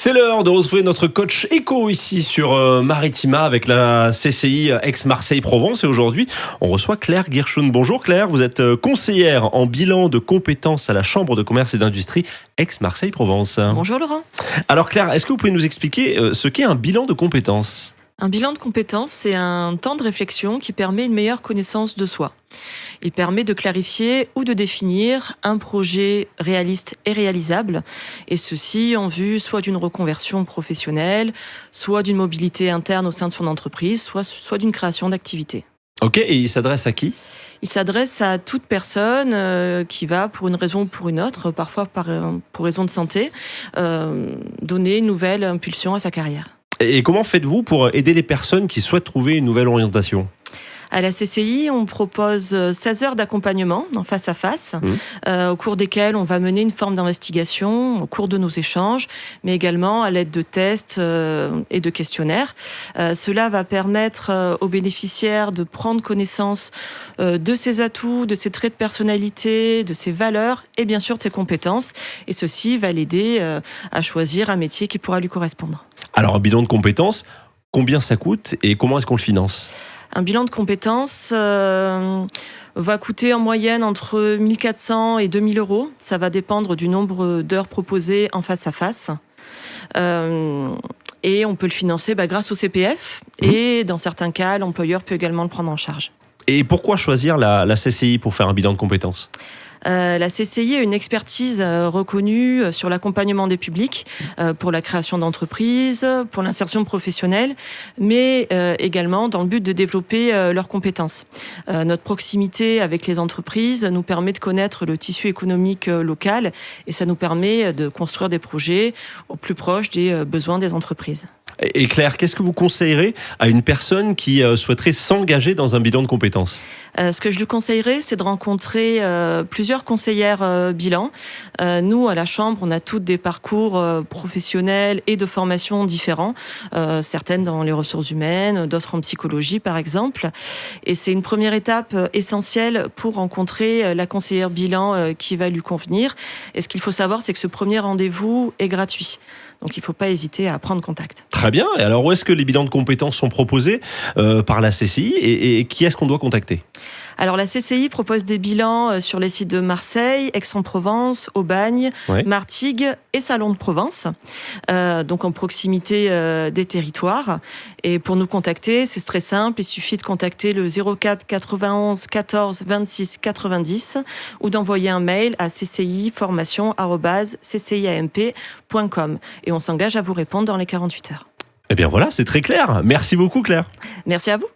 C'est l'heure de retrouver notre coach éco ici sur Maritima avec la CCI Aix-Marseille-Provence. Et aujourd'hui, on reçoit Claire Guerchoun. Bonjour Claire, vous êtes conseillère en bilan de compétences à la Chambre de commerce et d'industrie Aix-Marseille-Provence. Bonjour Laurent. Alors Claire, est-ce que vous pouvez nous expliquer ce qu'est un bilan de compétences ? Un bilan de compétences, c'est un temps de réflexion qui permet une meilleure connaissance de soi. Il permet de clarifier ou de définir un projet réaliste et réalisable, et ceci en vue soit d'une reconversion professionnelle, soit d'une mobilité interne au sein de son entreprise, soit d'une création d'activité. Ok, et il s'adresse à qui ? Il s'adresse à toute personne qui va, pour une raison ou pour une autre, parfois pour raison de santé, donner une nouvelle impulsion à sa carrière. Et comment faites-vous pour aider les personnes qui souhaitent trouver une nouvelle orientation ? À la CCI, on propose 16 heures d'accompagnement en face à face, au cours desquelles on va mener une forme d'investigation au cours de nos échanges, mais également à l'aide de tests et de questionnaires. Cela va permettre aux bénéficiaires de prendre connaissance de ses atouts, de ses traits de personnalité, de ses valeurs et bien sûr de ses compétences. Et ceci va l'aider à choisir un métier qui pourra lui correspondre. Alors un bilan de compétences, combien ça coûte et comment est-ce qu'on le finance ? Un bilan de compétences va coûter en moyenne entre 1 400 et 2 000 euros. Ça va dépendre du nombre d'heures proposées en face à face. Et on peut le financer grâce au CPF. Et dans certains cas, l'employeur peut également le prendre en charge. Et pourquoi choisir la CCI pour faire un bilan de compétences ? La CCI a une expertise reconnue sur l'accompagnement des publics, pour la création d'entreprises, pour l'insertion professionnelle, mais également dans le but de développer leurs compétences. Notre proximité avec les entreprises nous permet de connaître le tissu économique local et ça nous permet de construire des projets au plus proche des besoins des entreprises. Et Claire, qu'est-ce que vous conseillerez à une personne qui souhaiterait s'engager dans un bilan de compétences ? Ce que je lui conseillerais, c'est de rencontrer plusieurs conseillères bilan. Nous, à la Chambre, on a toutes des parcours professionnels et de formation différents, certaines dans les ressources humaines, d'autres en psychologie, par exemple. Et c'est une première étape essentielle pour rencontrer la conseillère bilan qui va lui convenir. Et ce qu'il faut savoir, c'est que ce premier rendez-vous est gratuit. Donc, il ne faut pas hésiter à prendre contact. Très bien. Et alors, où est-ce que les bilans de compétences sont proposés par la CCI et qui est-ce qu'on doit contacter ? Alors, la CCI propose des bilans sur les sites de Marseille, Aix-en-Provence, Aubagne, Martigues et Salon de Provence, donc en proximité des territoires. Et pour nous contacter, c'est très simple. Il suffit de contacter le 04 91 14 26 90 ou d'envoyer un mail à cciformation@cciamp.com. Et on s'engage à vous répondre dans les 48 heures. Eh bien voilà, c'est très clair. Merci beaucoup Claire. Merci à vous.